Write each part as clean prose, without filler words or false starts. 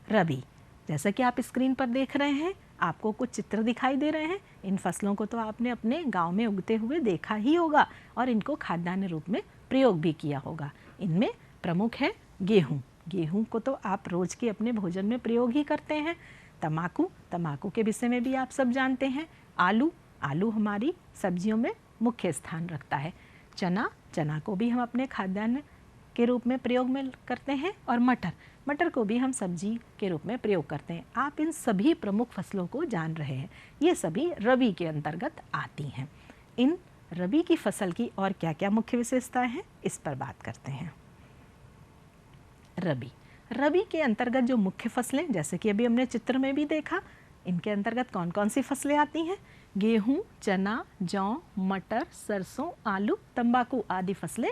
रबी। जैसा कि आप स्क्रीन पर देख रहे हैं, आपको कुछ चित्र दिखाई दे रहे हैं। इन फसलों को तो आपने अपने गांव में उगते हुए देखा ही होगा और इनको खाद्यान्न रूप में प्रयोग भी किया होगा। इनमें प्रमुख है गेहूँ। गेहूँ को तो आप रोज़ के अपने भोजन में प्रयोग ही करते हैं। तम्बाकू, तम्बाकू के विषय में भी आप सब जानते हैं। आलू, आलू हमारी सब्जियों में मुख्य स्थान रखता है। चना, चना को भी हम अपने खाद्यान्न के रूप में प्रयोग में करते हैं। और मटर, मटर को भी हम सब्जी के रूप में प्रयोग करते हैं। आप इन सभी प्रमुख फसलों को जान रहे हैं। ये सभी रबी के अंतर्गत आती हैं। इन रबी की फसल की और क्या क्या मुख्य विशेषताएं हैं, इस पर बात करते हैं। रबी, रबी के अंतर्गत जो मुख्य फसलें, जैसे कि अभी हमने चित्र में भी देखा, इनके अंतर्गत कौन कौन सी फसलें आती हैं? गेहूँ, चना, जौ, मटर, सरसों, आलू, तंबाकू आदि फसलें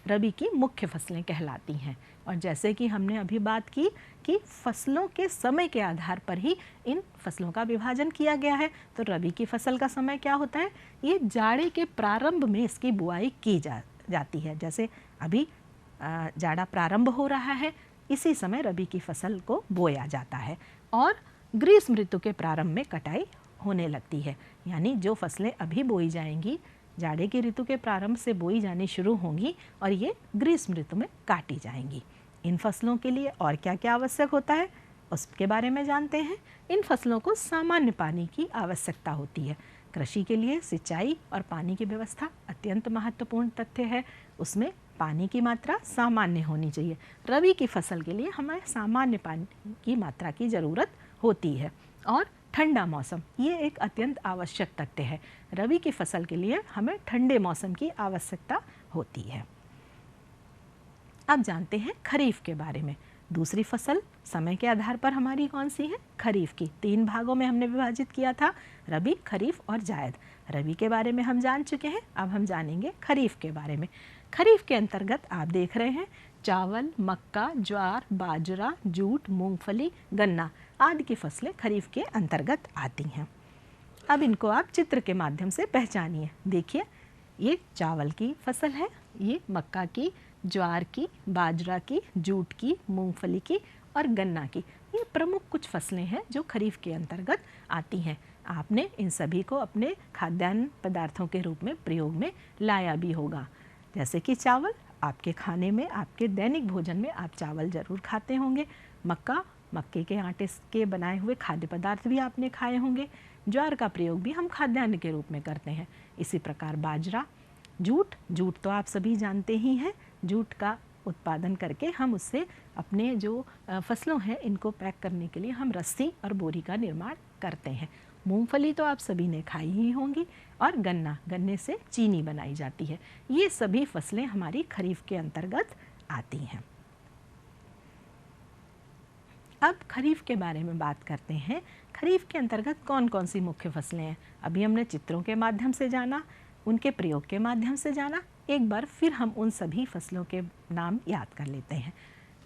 रबी की मुख्य फसलें कहलाती हैं। और जैसे कि हमने अभी बात की कि फसलों के समय के आधार पर ही इन फसलों का विभाजन किया गया है। तो रबी की फसल का समय क्या होता है? ये जाड़े के प्रारंभ में इसकी बुआई की जाती है। जैसे अभी जाड़ा प्रारंभ हो रहा है, इसी समय रबी की फसल को बोया जाता है और ग्रीष्म ऋतु के प्रारंभ में कटाई होने लगती है। यानी जो फसलें अभी बोई जाएंगी जाड़े की ऋतु के प्रारंभ से बोई जानी शुरू होंगी और ये ग्रीष्म ऋतु में काटी जाएंगी। इन फसलों के लिए और क्या क्या आवश्यक होता है, उसके बारे में जानते हैं। इन फसलों को सामान्य पानी की आवश्यकता होती है। कृषि के लिए सिंचाई और पानी की व्यवस्था अत्यंत महत्वपूर्ण तथ्य है। उसमें पानी की मात्रा सामान्य होनी चाहिए। रबी की फसल के लिए हमें सामान्य पानी की मात्रा की ज़रूरत होती है। और ठंडा मौसम, ये एक अत्यंत आवश्यक तथ्य है। रबी की फसल के लिए हमें ठंडे मौसम की आवश्यकता होती है। अब जानते हैं खरीफ के बारे में। दूसरी फसल समय के आधार पर हमारी कौन सी है? खरीफ की। 3 भागों में हमने विभाजित किया था, रबी, खरीफ और जायद। रबी के बारे में हम जान चुके हैं, अब हम जानेंगे खरीफ के बारे में। खरीफ के अंतर्गत आप देख रहे हैं चावल, मक्का, ज्वार, बाजरा, जूट, मूंगफली, गन्ना आदि की फसलें खरीफ के अंतर्गत आती हैं। अब इनको आप चित्र के माध्यम से पहचानिए। देखिए, ये चावल की फसल है, ये मक्का की, ज्वार की, बाजरा की, जूट की, मूंगफली की और गन्ना की। ये प्रमुख कुछ फसलें हैं जो खरीफ के अंतर्गत आती हैं। आपने इन सभी को अपने खाद्यान्न पदार्थों के रूप में प्रयोग में लाया भी होगा। जैसे कि चावल, आपके खाने में, आपके दैनिक भोजन में आप चावल ज़रूर खाते होंगे। मक्का, मक्के के आटे के बनाए हुए खाद्य पदार्थ भी आपने खाए होंगे। ज्वार का प्रयोग भी हम खाद्यान्न के रूप में करते हैं। इसी प्रकार बाजरा, जूट, जूट तो आप सभी जानते ही हैं। जूट का उत्पादन करके हम उससे अपने जो फसलों हैं इनको पैक करने के लिए हम रस्सी और बोरी का निर्माण करते हैं। मूंगफली तो आप सभी ने खाई ही होंगी और गन्ना, गन्ने से चीनी बनाई जाती है। ये सभी फसलें हमारी खरीफ के अंतर्गत आती हैं। अब खरीफ के बारे में बात करते हैं। खरीफ के अंतर्गत कौन कौन सी मुख्य फसलें हैं? अभी हमने चित्रों के माध्यम से जाना, उनके प्रयोग के माध्यम से जाना। एक बार फिर हम उन सभी फसलों के नाम याद कर लेते हैं।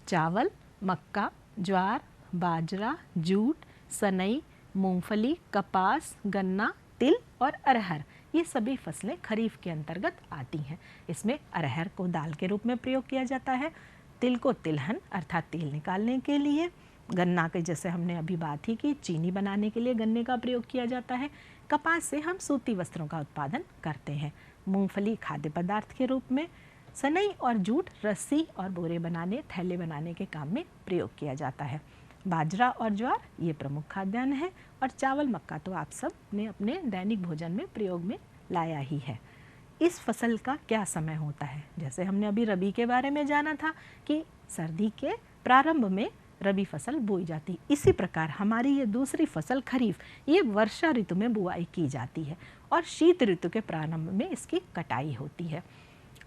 चावल, मक्का, ज्वार, बाजरा, जूट, सनई, मूंगफली, कपास, गन्ना, तिल और अरहर, ये सभी फसलें खरीफ के अंतर्गत आती हैं। इसमें अरहर को दाल के रूप में प्रयोग किया जाता है, तिल को तिलहन अर्थात तेल निकालने के लिए, गन्ना के जैसे हमने अभी बात ही की चीनी बनाने के लिए गन्ने का प्रयोग किया जाता है, कपास से हम सूती वस्त्रों का उत्पादन करते हैं, मूंगफली खाद्य पदार्थ के रूप में, सनई और जूट रस्सी और बोरे बनाने, थैले बनाने के काम में प्रयोग किया जाता है। बाजरा और ज्वार ये प्रमुख खाद्यान्न है और चावल, मक्का तो आप सब ने अपने दैनिक भोजन में प्रयोग में लाया ही है। इस फसल का क्या समय होता है? जैसे हमने अभी रबी के बारे में जाना था कि सर्दी के प्रारंभ में रबी फसल बोई जाती, इसी प्रकार हमारी ये दूसरी फसल खरीफ, ये वर्षा ऋतु में बुआई की जाती है और शीत ऋतु के प्रारंभ में इसकी कटाई होती है।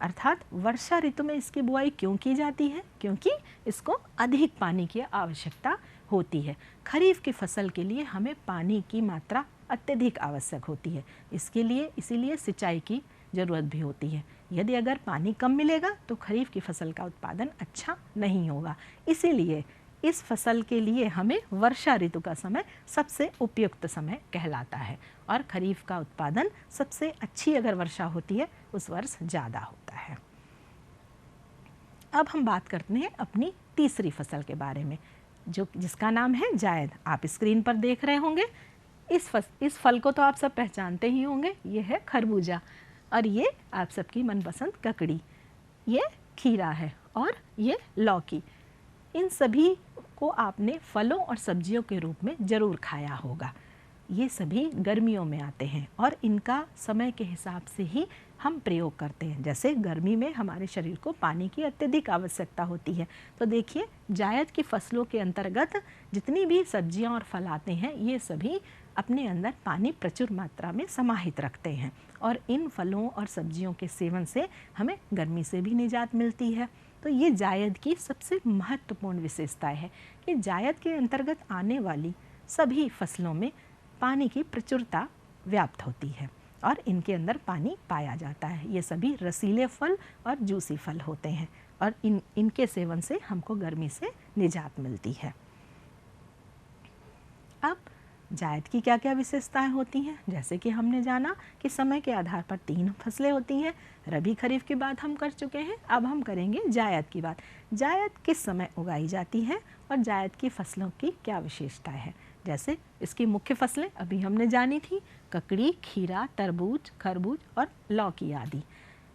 अर्थात वर्षा ऋतु में इसकी बुआई क्यों की जाती है? क्योंकि इसको अधिक पानी की आवश्यकता होती है। खरीफ की फसल के लिए हमें पानी की मात्रा अत्यधिक आवश्यक होती है, इसके लिए इसीलिए सिंचाई की ज़रूरत भी होती है। यदि अगर पानी कम मिलेगा तो खरीफ की फसल का उत्पादन अच्छा नहीं होगा। इसीलिए इस फसल के लिए हमें वर्षा ऋतु का समय सबसे उपयुक्त समय कहलाता है और खरीफ का उत्पादन सबसे अच्छी अगर वर्षा होती है उस वर्ष ज़्यादा होता है। अब हम बात करते हैं अपनी तीसरी फसल के बारे में। जो जिसका नाम है जायद, आप स्क्रीन पर देख रहे होंगे। इस फल को तो आप सब पहचानते ही होंगे, ये है खरबूजा, और ये आप सबकी मनपसंद ककड़ी, ये खीरा है, और ये लौकी। इन सभी को आपने फलों और सब्जियों के रूप में ज़रूर खाया होगा। ये सभी गर्मियों में आते हैं और इनका समय के हिसाब से ही हम प्रयोग करते हैं। जैसे गर्मी में हमारे शरीर को पानी की अत्यधिक आवश्यकता होती है, तो देखिए जायद की फसलों के अंतर्गत जितनी भी सब्जियां और फल आते हैं, ये सभी अपने अंदर पानी प्रचुर मात्रा में समाहित रखते हैं, और इन फलों और सब्जियों के सेवन से हमें गर्मी से भी निजात मिलती है। तो ये जायद की सबसे महत्वपूर्ण विशेषता है कि जायद के अंतर्गत आने वाली सभी फसलों में पानी की प्रचुरता व्याप्त होती है और इनके अंदर पानी पाया जाता है। ये सभी रसीले फल और जूसी फल होते हैं, और इनके सेवन से हमको गर्मी से निजात मिलती है। अब जायद की क्या क्या विशेषताएं होती हैं? जैसे कि हमने जाना कि समय के आधार पर 3 फसलें होती हैं। रबी खरीफ की बात हम कर चुके हैं, अब हम करेंगे जायद की बात। जायद किस समय उगाई जाती है और जायद की फसलों की क्या विशेषता है? जैसे इसकी मुख्य फसलें अभी हमने जानी थी, ककड़ी, खीरा, तरबूज, खरबूज और लौकी आदि।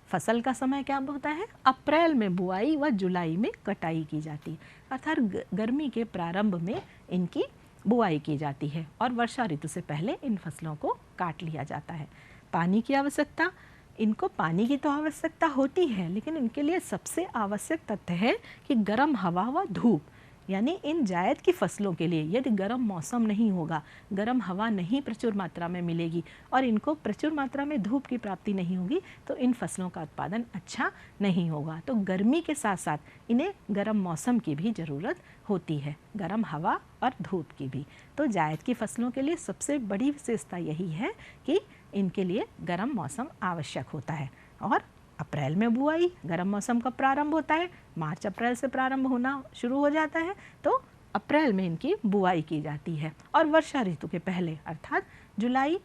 फसल का समय क्या होता है? अप्रैल में बुआई व जुलाई में कटाई की जाती है, अर्थात गर्मी के प्रारंभ में इनकी बुआई की जाती है और वर्षा ऋतु से पहले इन फसलों को काट लिया जाता है। पानी की आवश्यकता, इनको पानी की तो आवश्यकता होती है, लेकिन इनके लिए सबसे आवश्यक तथ्य है कि गर्म हवा व धूप, यानी इन जायद की फसलों के लिए यदि गर्म मौसम नहीं होगा, गर्म हवा नहीं प्रचुर मात्रा में मिलेगी और इनको प्रचुर मात्रा में धूप की प्राप्ति नहीं होगी, तो इन फसलों का उत्पादन अच्छा नहीं होगा। तो गर्मी के साथ साथ इन्हें गर्म मौसम की भी ज़रूरत होती है, गर्म हवा और धूप की भी। तो जायद की फसलों के लिए सबसे बड़ी विशेषता यही है कि इनके लिए गर्म मौसम आवश्यक होता है। और अप्रैल में बुआई, गर्म मौसम का प्रारंभ होता है, मार्च अप्रैल से प्रारंभ होना शुरू हो जाता है, तो अप्रैल में इनकी बुआई की जाती है और वर्षा ऋतु के पहले अर्थात जुलाई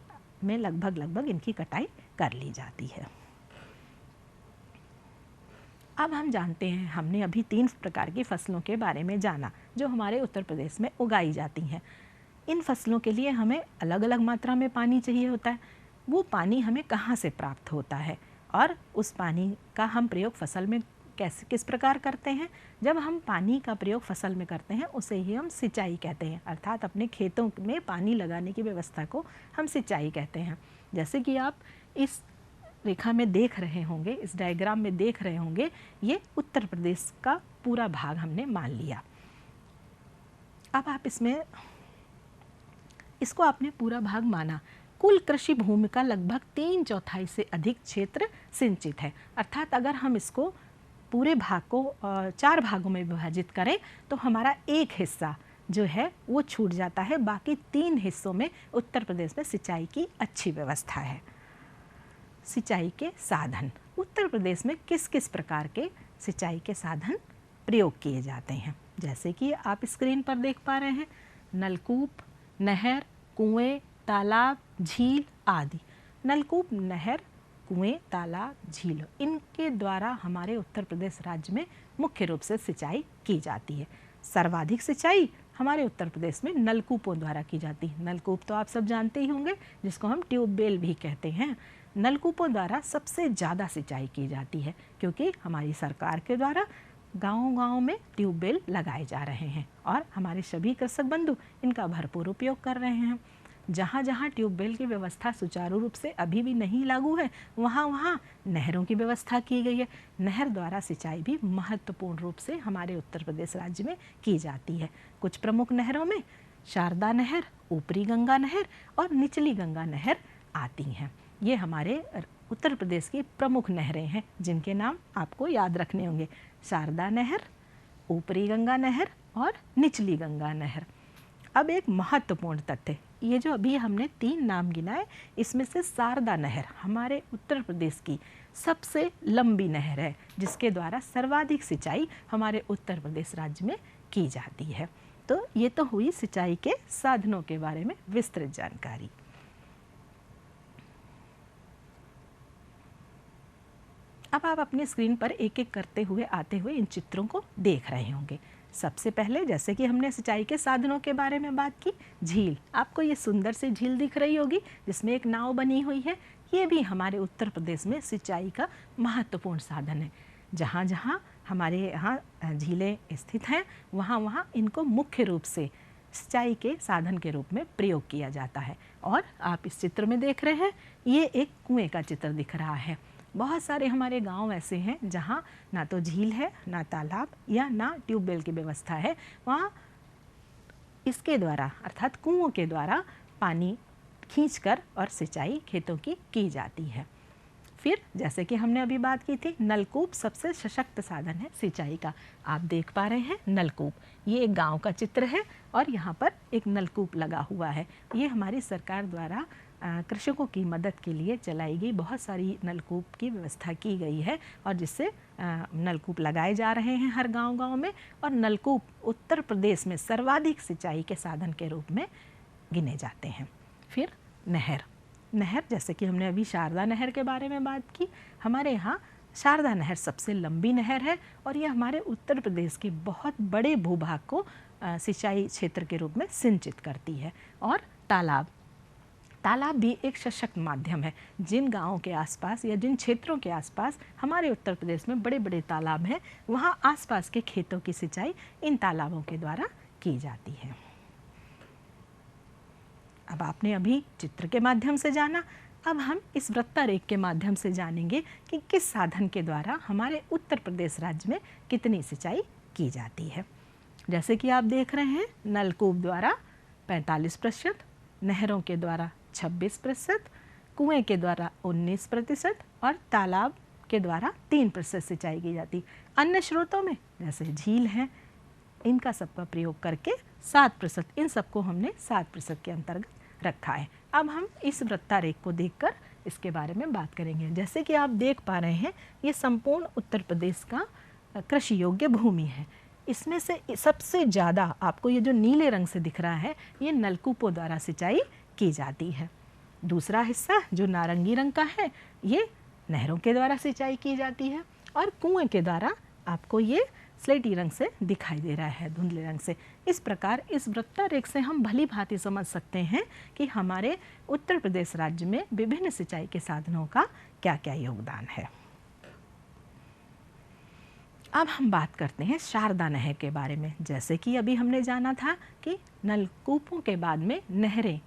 में लगभग इनकी कटाई कर ली जाती है। अब हम जानते हैं, हमने अभी 3 प्रकार की फसलों के बारे में जाना जो हमारे उत्तर प्रदेश में उगाई जाती हैं। इन फसलों के लिए हमें अलग अलग मात्रा में पानी चाहिए होता है। वो पानी हमें कहाँ से प्राप्त होता है और उस पानी का हम प्रयोग फसल में किस प्रकार करते हैं? जब हम पानी का प्रयोग फसल में करते हैं उसे ही हम सिंचाई कहते हैं, अर्थात अपने खेतों में पानी लगाने की व्यवस्था को हम सिंचाई कहते हैं। जैसे कि आप इस रेखा में देख रहे होंगे, इस डायग्राम में देख रहे होंगे, ये उत्तर प्रदेश का पूरा भाग हमने मान लिया। अब आप इसको आपने पूरा भाग माना। कुल कृषि भूमि का लगभग 3/4 से अधिक क्षेत्र सिंचित है, अर्थात अगर हम इसको पूरे भाग को 4 भागों में विभाजित करें तो हमारा एक हिस्सा जो है वो छूट जाता है। बाकी 3 हिस्सों में उत्तर प्रदेश में सिंचाई की अच्छी व्यवस्था है। सिंचाई के साधन, उत्तर प्रदेश में किस किस प्रकार के सिंचाई के साधन प्रयोग किए जाते हैं? जैसे कि आप स्क्रीन पर देख पा रहे हैं, नलकूप, नहर, कुएं, तालाब, झील आदि। नलकूप, नहर, कुएं, तालाब, झील, इनके द्वारा हमारे उत्तर प्रदेश राज्य में मुख्य रूप से सिंचाई की जाती है। सर्वाधिक सिंचाई हमारे उत्तर प्रदेश में नलकूपों द्वारा की जाती है। नलकूप तो आप सब जानते ही होंगे, जिसको हम ट्यूबवेल भी कहते हैं। नलकूपों द्वारा सबसे ज़्यादा सिंचाई की जाती है, क्योंकि हमारी सरकार के द्वारा गांव-गांव में ट्यूबवेल लगाए जा रहे हैं और हमारे सभी कृषक बंधु इनका भरपूर उपयोग कर रहे हैं। जहाँ जहाँ ट्यूबवेल की व्यवस्था सुचारू रूप से अभी भी नहीं लागू है, वहाँ वहाँ नहरों की व्यवस्था की गई है। नहर द्वारा सिंचाई भी महत्वपूर्ण रूप से हमारे उत्तर प्रदेश राज्य में की जाती है। कुछ प्रमुख नहरों में शारदा नहर, ऊपरी गंगा नहर और निचली गंगा नहर आती हैं। ये हमारे उत्तर प्रदेश की प्रमुख नहरें हैं, जिनके नाम आपको याद रखने होंगे: शारदा नहर, ऊपरी गंगा नहर और निचली गंगा नहर। अब एक महत्वपूर्ण तथ्य, ये जो अभी हमने 3 नाम गिनाए, इसमें से शारदा नहर हमारे उत्तर प्रदेश की सबसे लंबी नहर है, जिसके द्वारा सर्वाधिक सिंचाई हमारे उत्तर प्रदेश राज्य में की जाती है। तो ये तो हुई सिंचाई के साधनों के बारे में विस्तृत जानकारी। अब आप अपनी स्क्रीन पर एक एक करते हुए आते हुए इन चित्रों को देख रहे होंगे। सबसे पहले जैसे कि हमने सिंचाई के साधनों के बारे में बात की, झील, आपको ये सुंदर सी झील दिख रही होगी जिसमें एक नाव बनी हुई है। ये भी हमारे उत्तर प्रदेश में सिंचाई का महत्वपूर्ण साधन है। जहाँ जहाँ हमारे यहाँ झीलें स्थित हैं वहाँ वहाँ इनको मुख्य रूप से सिंचाई के साधन के रूप में प्रयोग किया जाता है। और आप इस चित्र में देख रहे हैं, ये एक कुएं का चित्र दिख रहा है। बहुत सारे हमारे गांव ऐसे हैं जहाँ ना तो झील है, ना तालाब या ना ट्यूबवेल की व्यवस्था है। वहाँ इसके द्वारा अर्थात कुओं के द्वारा पानी खींचकर और सिंचाई खेतों की जाती है। फिर जैसे कि हमने अभी बात की थी, नलकूप सबसे सशक्त साधन है सिंचाई का। आप देख पा रहे हैं नलकूप, ये एक गांव का चित्र है और यहाँ पर एक नलकूप लगा हुआ है। ये हमारी सरकार द्वारा कृषकों की मदद के लिए चलाई गई बहुत सारी नलकूप की व्यवस्था की गई है और जिससे नलकूप लगाए जा रहे हैं हर गांव-गांव में। और नलकूप उत्तर प्रदेश में सर्वाधिक सिंचाई के साधन के रूप में गिने जाते हैं। फिर नहर, जैसे कि हमने अभी शारदा नहर के बारे में बात की, हमारे यहाँ शारदा नहर सबसे लंबी नहर है और ये हमारे उत्तर प्रदेश के बहुत बड़े भूभाग को सिंचाई क्षेत्र के रूप में सिंचित करती है। और तालाब भी एक सशक्त माध्यम है। जिन गाँवों के आसपास या जिन क्षेत्रों के आसपास हमारे उत्तर प्रदेश में बड़े बड़े तालाब हैं, वहाँ आसपास के खेतों की सिंचाई इन तालाबों के द्वारा की जाती है। अब आपने अभी चित्र के माध्यम से जाना, अब हम इस वृत्तारेख के माध्यम से जानेंगे कि किस साधन के द्वारा हमारे उत्तर प्रदेश राज्य में कितनी सिंचाई की जाती है। जैसे कि आप देख रहे हैं, नलकूप द्वारा 45%, नहरों के द्वारा 26%, कुएं के द्वारा 19% और तालाब के द्वारा 3% सिंचाई की जाती। अन्य स्रोतों में जैसे झील हैं, इनका सबका प्रयोग करके 7%, इन सबको हमने 7% के अंतर्गत रखा है। अब हम इस वृत्तारेख को देखकर इसके बारे में बात करेंगे। जैसे कि आप देख पा रहे हैं, ये संपूर्ण उत्तर प्रदेश का कृषि योग्य भूमि है। इसमें से सबसे ज़्यादा आपको ये जो नीले रंग से दिख रहा है, ये नलकूपों द्वारा सिंचाई की जाती है। दूसरा हिस्सा जो नारंगी रंग का है, ये नहरों के द्वारा सिंचाई की जाती है और कुएं के द्वारा आपको ये स्लेटी रंग से दिखाई दे रहा है, धुंधले रंग से। इस प्रकार इस वृत्तारेख से हम भली भांति समझ सकते हैं कि हमारे उत्तर प्रदेश राज्य में विभिन्न सिंचाई के साधनों का क्या क्या योगदान है। अब हम बात करते हैं शारदा नहर के बारे में। जैसे कि अभी हमने जाना था कि नलकूपों के बाद में नहरें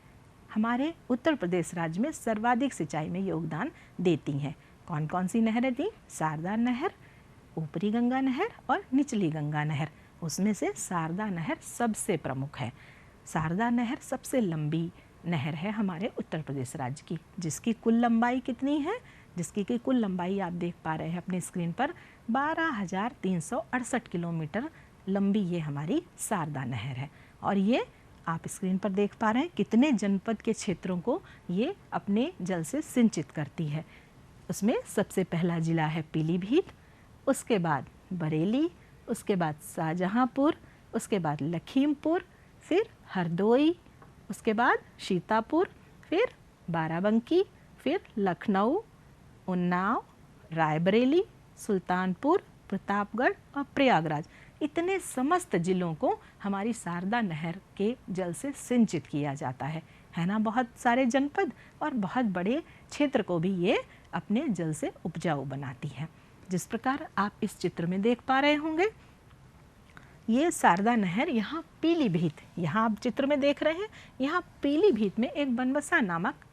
हमारे उत्तर प्रदेश राज्य में सर्वाधिक सिंचाई में योगदान देती हैं। कौन कौन सी नहरें थी? शारदा नहर, ऊपरी गंगा नहर और निचली गंगा नहर। उसमें से शारदा नहर सबसे प्रमुख है। शारदा नहर सबसे लंबी नहर है हमारे उत्तर प्रदेश राज्य की, जिसकी कुल लंबाई कितनी है? जिसकी की कुल लंबाई आप देख पा रहे हैं अपनी स्क्रीन पर, 12,368 किलोमीटर लंबी ये हमारी शारदा नहर है। और ये आप स्क्रीन पर देख पा रहे हैं कितने जनपद के क्षेत्रों को ये अपने जल से सिंचित करती है। उसमें सबसे पहला जिला है पीलीभीत, उसके बाद बरेली, उसके बाद शाहजहांपुर, उसके बाद लखीमपुर, फिर हरदोई, उसके बाद सीतापुर, फिर बाराबंकी, फिर लखनऊ, उन्नाव, रायबरेली, सुल्तानपुर, प्रतापगढ़ और प्रयागराज। इतने समस्त जिलों को हमारी शारदा नहर के जल से सिंचित किया जाता है ना। बहुत सारे जनपद और बहुत बड़े क्षेत्र को भी ये अपने जल से उपजाऊ बनाती है। जिस प्रकार आप इस चित्र में देख पा रहे होंगे, ये शारदा नहर यहाँ पीलीभीत, यहाँ आप चित्र में देख रहे हैं, यहाँ पीलीभीत में एक बनबसा नामक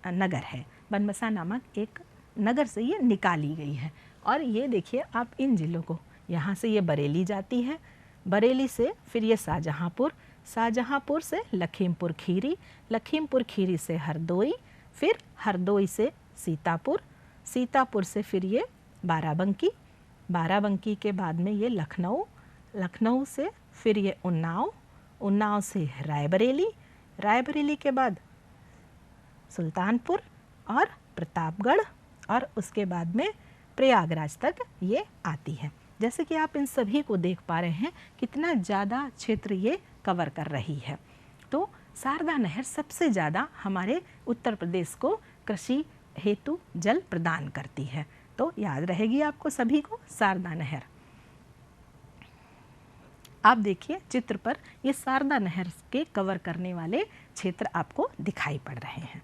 नगर है। बनबसा नामक एक नगर से ये निकाली गई है। और ये देखिए आप इन जिलों को, यहाँ से ये बरेली जाती है, बरेली से फिर ये शाहजहांपुर, शाहजहांपुर से लखीमपुर खीरी, लखीमपुर खीरी से हरदोई, फिर हरदोई से सीतापुर, सीतापुर से फिर ये बाराबंकी, बाराबंकी के बाद में ये लखनऊ, लखनऊ से फिर ये उन्नाव, उन्नाव से रायबरेली, रायबरेली के बाद सुल्तानपुर और प्रतापगढ़ और उसके बाद में प्रयागराज तक ये आती है। जैसे कि आप इन सभी को देख पा रहे हैं कितना ज़्यादा क्षेत्र ये कवर कर रही है। तो शारदा नहर सबसे ज़्यादा हमारे उत्तर प्रदेश को कृषि हेतु जल प्रदान करती है। तो याद रहेगी आपको सभी को शारदा नहर। आप देखिए चित्र पर ये शारदा नहर के कवर करने वाले क्षेत्र आपको दिखाई पड़ रहे हैं।